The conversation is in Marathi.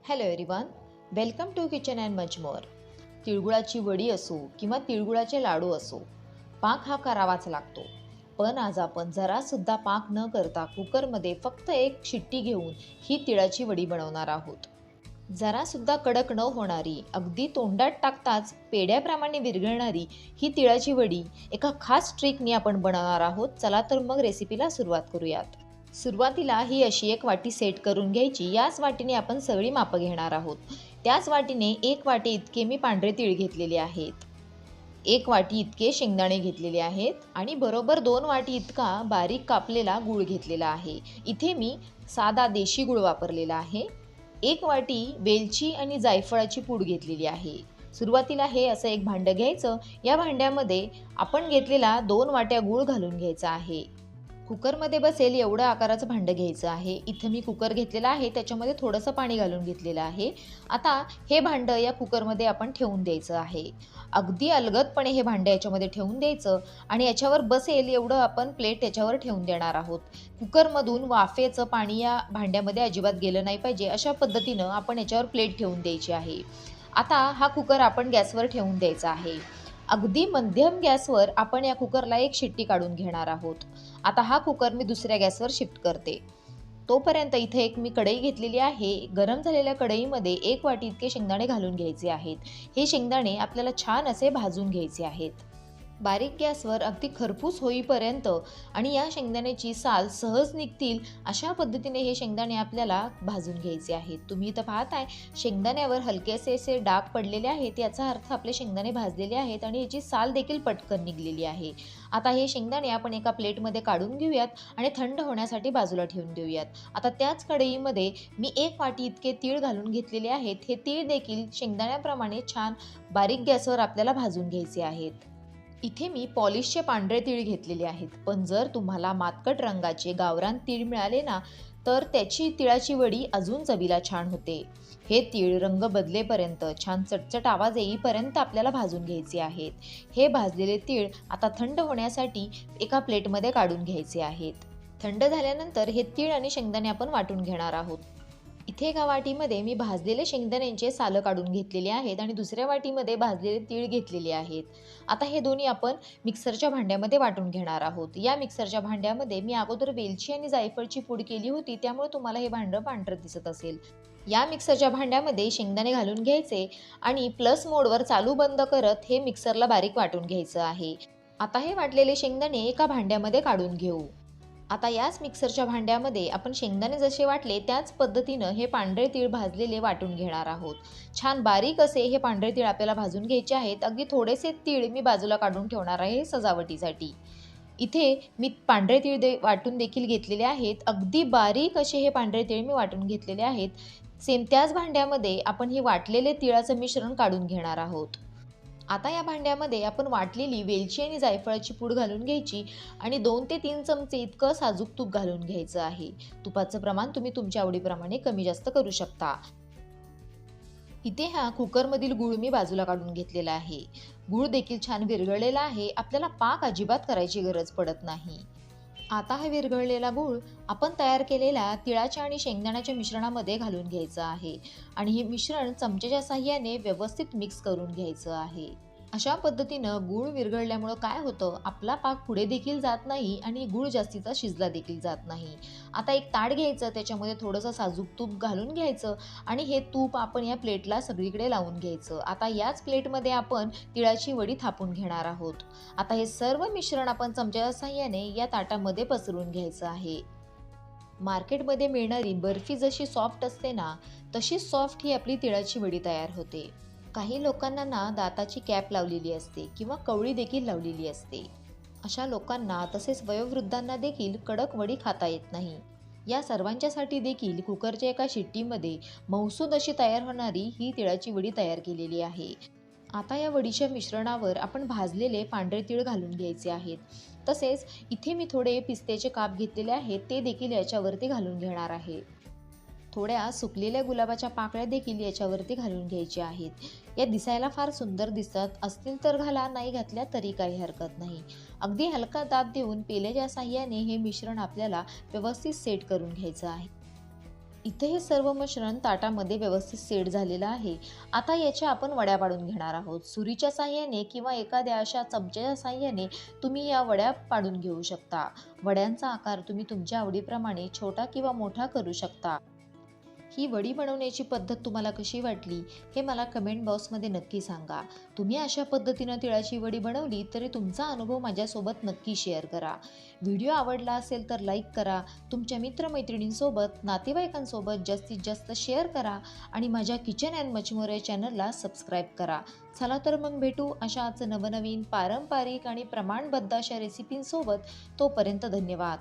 Hello everyone, welcome to kitchen and much more. तिळगुळाची वडी असो किंवा तिळगुळाचे लाडू असो, पाक हा करावाच लागतो. पण आज आपण जरासुद्धा पाक न करता कुकरमध्ये फक्त एक शिट्टी घेऊन ही तिळाची वडी बनवणार आहोत. जरासुद्धा कडक न होणारी, अगदी तोंडात टाकताच पेढ्याप्रमाणे विरघळणारी ही तिळाची वडी एका खास ट्रिकने आपण बनवणार आहोत. चला तर मग रेसिपीला सुरुवात करूयात. सुरुवातीला ही अशी एक वाटी सेट करून घ्यायची. याच वाटीने आपण सगळी मापं घेणार आहोत. त्याच वाटीने 1 वाटी इतके मी पांढरे तीळ घेतलेले आहेत, 1 वाटी इतके शेंगदाणे घेतलेले आहेत आणि बरोबर 2 वाटी इतका बारीक कापलेला गूळ घेतलेला आहे. इथे मी साधा देशी गूळ वापरलेला आहे. 1 वाटी वेलची आणि जायफळाची पूड घेतलेली आहे. सुरुवातीला हे असं एक भांडं घ्यायचं. या भांड्यामध्ये आपण घेतलेला 2 वाट्या गूळ घालून घ्यायचा आहे. कुकरमध्ये बसेल एवढं आकाराचं भांडं घ्यायचं आहे. इथं मी कुकर घेतलेला आहे, त्याच्यामध्ये थोडंसं पाणी घालून घेतलेलं आहे. आता हे भांडं या कुकरमध्ये आपण ठेवून द्यायचं आहे. अगदी अलगदपणे हे भांडं याच्यामध्ये ठेवून द्यायचं आणि याच्यावर बसेल एवढं आपण प्लेट त्याच्यावर ठेवून देणार आहोत. कुकरमधून वाफेचं पाणी या भांड्यामध्ये अजिबात गेलं नाही पाहिजे, अशा पद्धतीनं आपण याच्यावर प्लेट ठेवून द्यायची आहे. आता हा कुकर आपण गॅसवर ठेवून द्यायचा आहे. अगदी मध्यम गॅसवर आपण या कुकरला एक शिट्टी काढून घेणार आहोत. आता हा कुकर मी दुसऱ्या गॅसवर शिफ्ट करते. तोपर्यंत इथे एक मी कढई घेतलेली आहे. गरम झालेल्या कढईमध्ये 1 वाटी इतके शेंगदाणे घालून घ्यायचे आहेत. हे शेंगदाणे आपल्याला छान असे भाजून घ्यायचे आहेत. बारीक गॅसवर अगदी खरपूस होईपर्यंत आणि या शेंगदाण्याची साल सहज निघतील अशा पद्धतीने हे शेंगदाणे आपल्याला भाजून घ्यायचे आहेत. तुम्ही इथं पाहताय शेंगदाण्यावर हलकेसे असे डाग पडलेले आहेत. याचा अर्थ आपले शेंगदाणे भाजलेले आहेत आणि याची साल देखील पटकन निघलेली आहे. आता हे शेंगदाणे आपण एका प्लेटमध्ये काढून घेऊयात आणि थंड होण्यासाठी बाजूला ठेवून देऊयात. आता त्याच कढईमध्ये मी 1 वाटी इतके तीळ घालून घेतलेले आहेत. हे तीळ देखील शेंगदाण्याप्रमाणे छान बारीक गॅसवर आपल्याला भाजून घ्यायचे आहेत. इथे मी पॉलिशचे पांढरे तीळ घेतलेले आहेत, पण जर तुम्हाला मातकट रंगाचे गावरान तीळ मिळाले ना, तर त्याची तिळाची वडी अजून चवीला छान होते. हे तीळ रंग बदलेपर्यंत, छान चटचट आवाज येईपर्यंत आपल्याला भाजून घ्यायचे आहेत. हे भाजलेले तीळ आता थंड होण्यासाठी एका प्लेटमध्ये काढून घ्यायचे आहेत. थंड झाल्यानंतर हे तीळ आणि शेंगदाणे आपण वाटून घेणार आहोत. इथे एका वाटीमध्ये मी भाजलेले शेंगदाण्यांचे सालं काढून घेतलेले आहेत आणि दुसऱ्या वाटीमध्ये भाजलेले तीळ घेतलेले आहेत. आता हे दोन्ही आपण मिक्सरच्या भांड्यामध्ये वाटून घेणार आहोत. या मिक्सरच्या भांड्यामध्ये मी अगोदर वेलची आणि जायफळची पूड केली होती, त्यामुळे तुम्हाला हे भांडं पांढरं दिसत असेल. या मिक्सरच्या भांड्यामध्ये शेंगदाणे घालून घ्यायचे आणि प्लस मोडवर चालू बंद करत हे मिक्सरला बारीक वाटून घ्यायचं आहे. आता हे वाटलेले शेंगदाणे एका भांड्यामध्ये काढून घेऊ. आता याच मिक्सरच्या भांड्यामध्ये आपण शेंगदाणे जसे वाटले त्याच पद्धतीनं हे पांढरे तीळ भाजलेले वाटून घेणार आहोत. छान बारीक असे हे पांढरे तीळ आपल्याला भाजून घ्यायचे आहेत. अगदी थोडेसे तीळ मी बाजूला काढून ठेवणार आहे सजावटीसाठी. इथे मी पांढरे तीळ वाटून देखील घेतलेले आहेत. अगदी बारीक असे हे पांढरे तीळ मी वाटून घेतलेले आहेत. सेम त्याच भांड्यामध्ये आपण हे वाटलेले तिळाचं मिश्रण काढून घेणार आहोत. आता या भांड्यामध्ये आपण वाटलेली वेलची आणि जायफळाची पूड घालून घ्यायची आणि 2 ते 3 चमचे इतकं साजूक तूप घालून घ्यायचं आहे. तुपाचं प्रमाण तुम्ही तुमच्या आवडीप्रमाणे कमी जास्त करू शकता. इथे हा कुकरमधील गूळ मी बाजूला काढून घेतलेला आहे. गूळ देखील छान विरघळलेला आहे. आपल्याला पाक अजिबात करायची गरज पडत नाही. आता हा विरघळलेला गूळ आपण तयार केलेल्या तिळाच्या आणि शेंगदाण्याच्या मिश्रणामध्ये घालून घ्यायचं आहे आणि हे मिश्रण चमच्याच्या साहाय्याने व्यवस्थित मिक्स करून घ्यायचं आहे. अशा पद्धतीनं गूळ विरघळल्यामुळं काय होतं, आपला पाक पुढे देखील जात नाही आणि गूळ जास्तीचा शिजला देखील जात नाही. आता एक ताट घ्यायचं, त्याच्यामध्ये थोडंसं साजूक तूप घालून घ्यायचं आणि हे तूप आपण या प्लेटला सगळीकडे लावून घ्यायचं. आता याच प्लेटमध्ये आपण तिळाची वडी थापून घेणार आहोत. आता हे सर्व मिश्रण आपण चमच्याच्या साहाय्याने या ताटामध्ये पसरून घ्यायचं आहे. मार्केटमध्ये मिळणारी बर्फी जशी सॉफ्ट असते ना, तशी सॉफ्ट ही आपली तिळाची वडी तयार होते. काही लोकांना ना दाताची कॅप लावलेली असते किंवा कवळी देखील लावलेली असते. अशा लोकांना तसेच वयोवृद्धांना देखील कडक वडी खाता येत नाही. या सर्वांच्यासाठी देखील कुकरच्या एका शिट्टीमध्ये मौसूद अशी तयार होणारी ही तिळाची वडी तयार केलेली आहे. आता या वडीच्या मिश्रणावर आपण भाजलेले पांढरे तीळ घालून घ्यायचे आहेत. तसेच इथे मी थोडे पिस्त्याचे काप घेतलेले आहेत, ते देखील याच्यावरती घालून घेणार आहे. थोड्या सुकलेल्या गुलाबाच्या पाकळ्या देखील याच्यावरती घालून घ्यायच्या आहेत. या दिसायला फार सुंदर दिसत असतील तर घाला, नाही घातल्या तरी काही हरकत नाही. अगदी हलका दाब देऊन पेल्याच्या साहाय्याने हे मिश्रण आपल्याला व्यवस्थित सेट करून घ्यायचं आहे. इथे हे सर्व मिश्रण ताटामध्ये व्यवस्थित सेट झालेलं आहे. आता याच्या आपण वड्या पाडून घेणार आहोत. सुरीच्या साहाय्याने किंवा एखाद्या अशा चमच्याच्या साहाय्याने तुम्ही या वड्या पाडून घेऊ शकता. वड्यांचा आकार तुम्ही तुमच्या आवडीप्रमाणे छोटा किंवा मोठा करू शकता. ही वडी बनवण्याची पद्धत तुम्हाला कशी वाटली हे मला कमेंट बॉक्समध्ये नक्की सांगा. तुम्ही अशा पद्धतीनं तिळाची वडी बनवली तरी तुमचा अनुभव माझ्यासोबत नक्की शेअर करा. व्हिडिओ आवडला असेल तर लाईक करा. तुमच्या मित्रमैत्रिणींसोबत, नातेवाईकांसोबत जास्तीत जास्त शेअर करा आणि माझ्या किचन अँड मचमोर या चॅनलला सबस्क्राईब करा. चला तर मग भेटू अशाच नवनवीन पारंपरिक आणि प्रमाणबद्ध अशा रेसिपींसोबत. तोपर्यंत धन्यवाद.